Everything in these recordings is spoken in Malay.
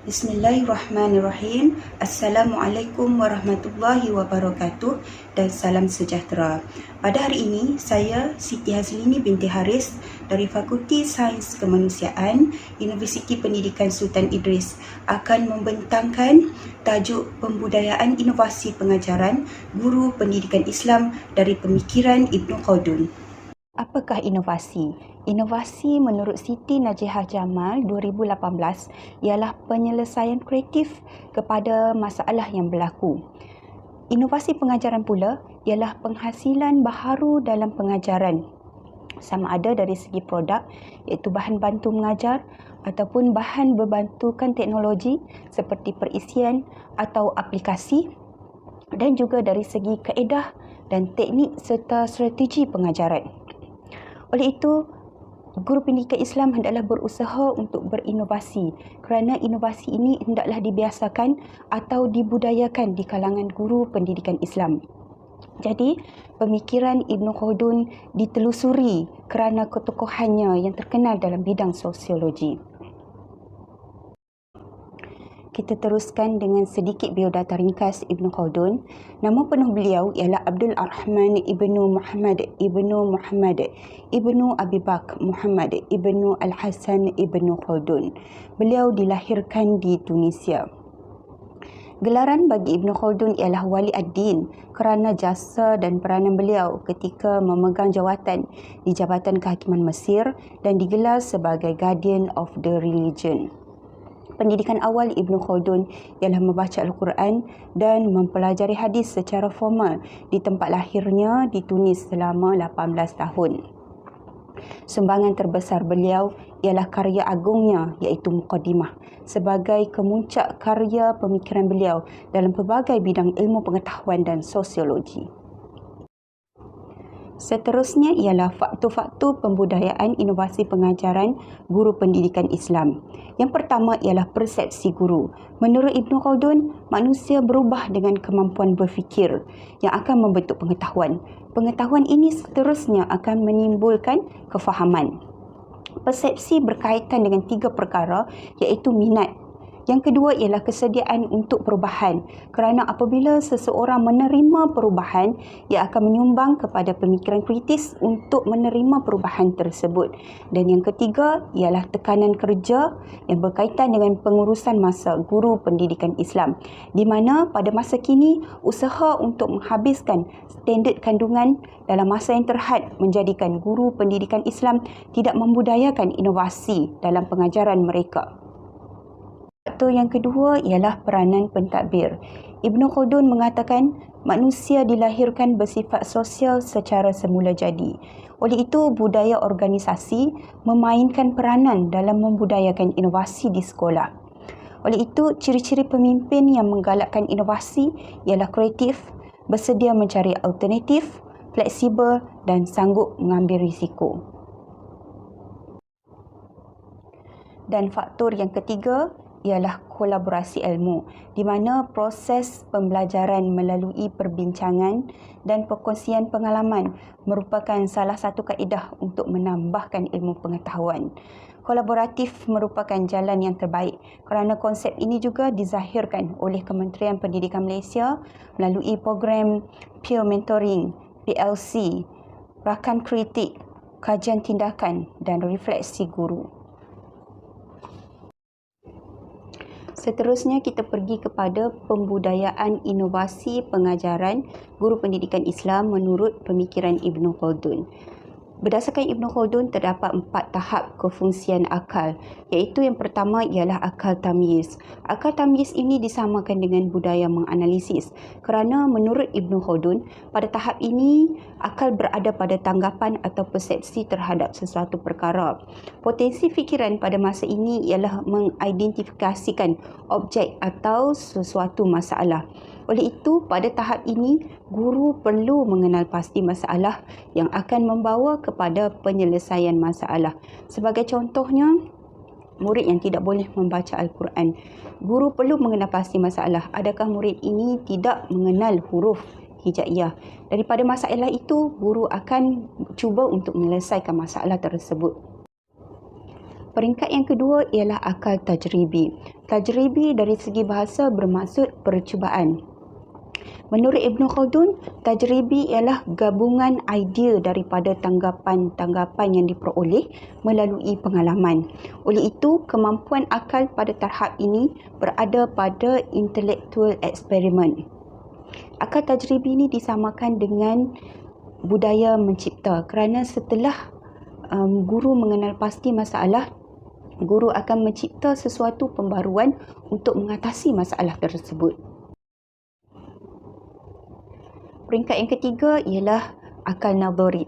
Bismillahirrahmanirrahim. Assalamualaikum warahmatullahi wabarakatuh dan salam sejahtera. Pada hari ini, saya Siti Hazlini binti Haris dari Fakulti Sains Kemanusiaan Universiti Pendidikan Sultan Idris akan membentangkan tajuk Pembudayaan Inovasi Pengajaran Guru Pendidikan Islam dari Pemikiran Ibnu Khaldun. Apakah inovasi? Inovasi menurut Siti Najihah Jamal 2018 ialah penyelesaian kreatif kepada masalah yang berlaku. Inovasi pengajaran pula ialah penghasilan baharu dalam pengajaran, sama ada dari segi produk iaitu bahan bantu mengajar ataupun bahan berbantukan teknologi seperti perisian atau aplikasi, dan juga dari segi kaedah dan teknik serta strategi pengajaran. Oleh itu, guru pendidikan Islam hendaklah berusaha untuk berinovasi kerana inovasi ini hendaklah dibiasakan atau dibudayakan di kalangan guru pendidikan Islam. Jadi, pemikiran Ibnu Khaldun ditelusuri kerana ketokohannya yang terkenal dalam bidang sosiologi. Kita teruskan dengan sedikit biodata ringkas Ibnu Khaldun. Nama penuh beliau ialah Abdul Rahman Ibnu Muhammad Ibnu Muhammad Ibnu Abi Bakr Muhammad Ibnu Al-Hasan Ibnu Khaldun. Beliau dilahirkan di Tunisia. Gelaran bagi Ibnu Khaldun ialah Wali Ad-Din kerana jasa dan peranan beliau ketika memegang jawatan di Jabatan Kehakiman Mesir dan digelar sebagai Guardian of the Religion. Pendidikan awal Ibnu Khaldun ialah membaca Al-Quran dan mempelajari hadis secara formal di tempat lahirnya di Tunis selama 18 tahun. Sumbangan terbesar beliau ialah karya agungnya iaitu Muqaddimah sebagai kemuncak karya pemikiran beliau dalam pelbagai bidang ilmu pengetahuan dan sosiologi. Seterusnya ialah faktor-faktor pembudayaan inovasi pengajaran guru pendidikan Islam. Yang pertama ialah persepsi guru. Menurut Ibnu Khaldun, manusia berubah dengan kemampuan berfikir yang akan membentuk pengetahuan. Pengetahuan ini seterusnya akan menimbulkan kefahaman. Persepsi berkaitan dengan 3 perkara iaitu minat. Yang kedua ialah kesediaan untuk perubahan kerana apabila seseorang menerima perubahan, ia akan menyumbang kepada pemikiran kritis untuk menerima perubahan tersebut. Dan yang ketiga ialah tekanan kerja yang berkaitan dengan pengurusan masa guru pendidikan Islam, di mana pada masa kini usaha untuk menghabiskan standard kandungan dalam masa yang terhad menjadikan guru pendidikan Islam tidak membudayakan inovasi dalam pengajaran mereka. Faktor yang kedua ialah peranan pentadbir. Ibnu Khaldun mengatakan manusia dilahirkan bersifat sosial secara semula jadi. Oleh itu, budaya organisasi memainkan peranan dalam membudayakan inovasi di sekolah. Oleh itu, ciri-ciri pemimpin yang menggalakkan inovasi ialah kreatif, bersedia mencari alternatif, fleksibel dan sanggup mengambil risiko. Dan faktor yang ketiga ialah kolaborasi ilmu, di mana proses pembelajaran melalui perbincangan dan perkongsian pengalaman merupakan salah satu kaedah untuk menambahkan ilmu pengetahuan. Kolaboratif merupakan jalan yang terbaik kerana konsep ini juga dizahirkan oleh Kementerian Pendidikan Malaysia melalui program Peer Mentoring, PLC, rakan kritik, kajian tindakan dan refleksi guru. Seterusnya kita pergi kepada pembudayaan inovasi pengajaran guru pendidikan Islam menurut pemikiran Ibnu Khaldun. Berdasarkan Ibnu Khaldun, terdapat 4 tahap kefungsian akal, iaitu yang pertama ialah akal tamyiz. Akal tamyiz ini disamakan dengan budaya menganalisis kerana menurut Ibnu Khaldun, pada tahap ini akal berada pada tanggapan atau persepsi terhadap sesuatu perkara. Potensi fikiran pada masa ini ialah mengidentifikasikan objek atau sesuatu masalah. Oleh itu, pada tahap ini, guru perlu mengenal pasti masalah yang akan membawa kepada penyelesaian masalah. Sebagai contohnya, murid yang tidak boleh membaca Al-Quran. Guru perlu mengenal pasti masalah. Adakah murid ini tidak mengenal huruf hijaiyah? Daripada masalah itu, guru akan cuba untuk menyelesaikan masalah tersebut. Peringkat yang kedua ialah akal tajribi. Tajribi dari segi bahasa bermaksud percubaan. Menurut Ibn Khaldun, tajribi ialah gabungan idea daripada tanggapan-tanggapan yang diperoleh melalui pengalaman. Oleh itu, kemampuan akal pada tahap ini berada pada intellectual experiment. Akal tajribi ini disamakan dengan budaya mencipta kerana setelah guru mengenal pasti masalah, guru akan mencipta sesuatu pembaruan untuk mengatasi masalah tersebut. Peringkat yang ketiga ialah akal nadhari.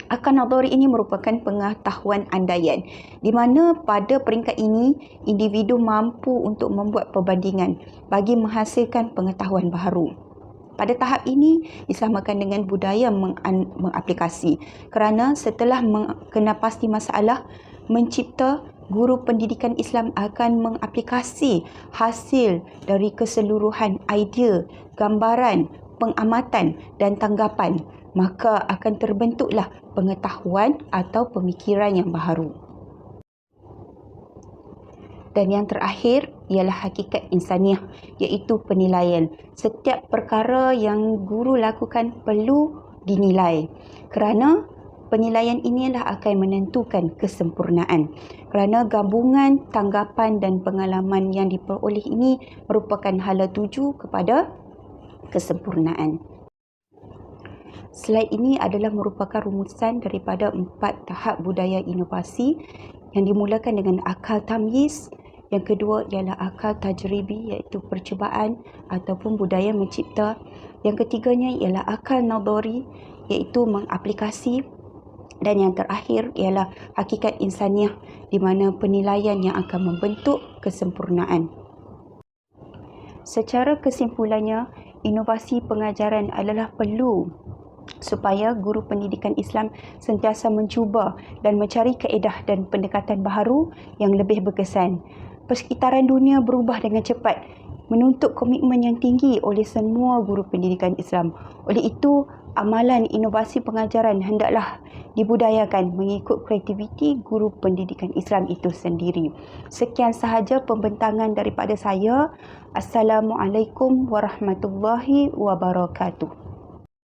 Akal nadhari ini merupakan pengetahuan andaian, di mana pada peringkat ini individu mampu untuk membuat perbandingan bagi menghasilkan pengetahuan baru. Pada tahap ini disamakan dengan budaya mengaplikasi kerana setelah mengenal pasti masalah, mencipta, guru pendidikan Islam akan mengaplikasi hasil dari keseluruhan idea, gambaran, pengamatan dan tanggapan, maka akan terbentuklah pengetahuan atau pemikiran yang baru. Dan yang terakhir ialah hakikat insaniah, iaitu penilaian. Setiap perkara yang guru lakukan perlu dinilai kerana penilaian inilah akan menentukan kesempurnaan. Kerana gabungan tanggapan dan pengalaman yang diperoleh ini merupakan hala tuju kepada kesempurnaan. Slide ini adalah merupakan rumusan daripada 4 tahap budaya inovasi yang dimulakan dengan akal tamyiz, yang kedua ialah akal tajribi iaitu percubaan ataupun budaya mencipta, yang ketiganya ialah akal nadhari iaitu mengaplikasi, dan yang terakhir ialah hakikat insaniah di mana penilaian yang akan membentuk kesempurnaan. Secara kesimpulannya, inovasi pengajaran adalah perlu supaya guru pendidikan Islam sentiasa mencuba dan mencari kaedah dan pendekatan baru yang lebih berkesan. Persekitaran dunia berubah dengan cepat, menuntut komitmen yang tinggi oleh semua guru pendidikan Islam. Oleh itu, amalan inovasi pengajaran hendaklah dibudayakan mengikut kreativiti guru pendidikan Islam itu sendiri. Sekian sahaja pembentangan daripada saya. Assalamualaikum warahmatullahi wabarakatuh.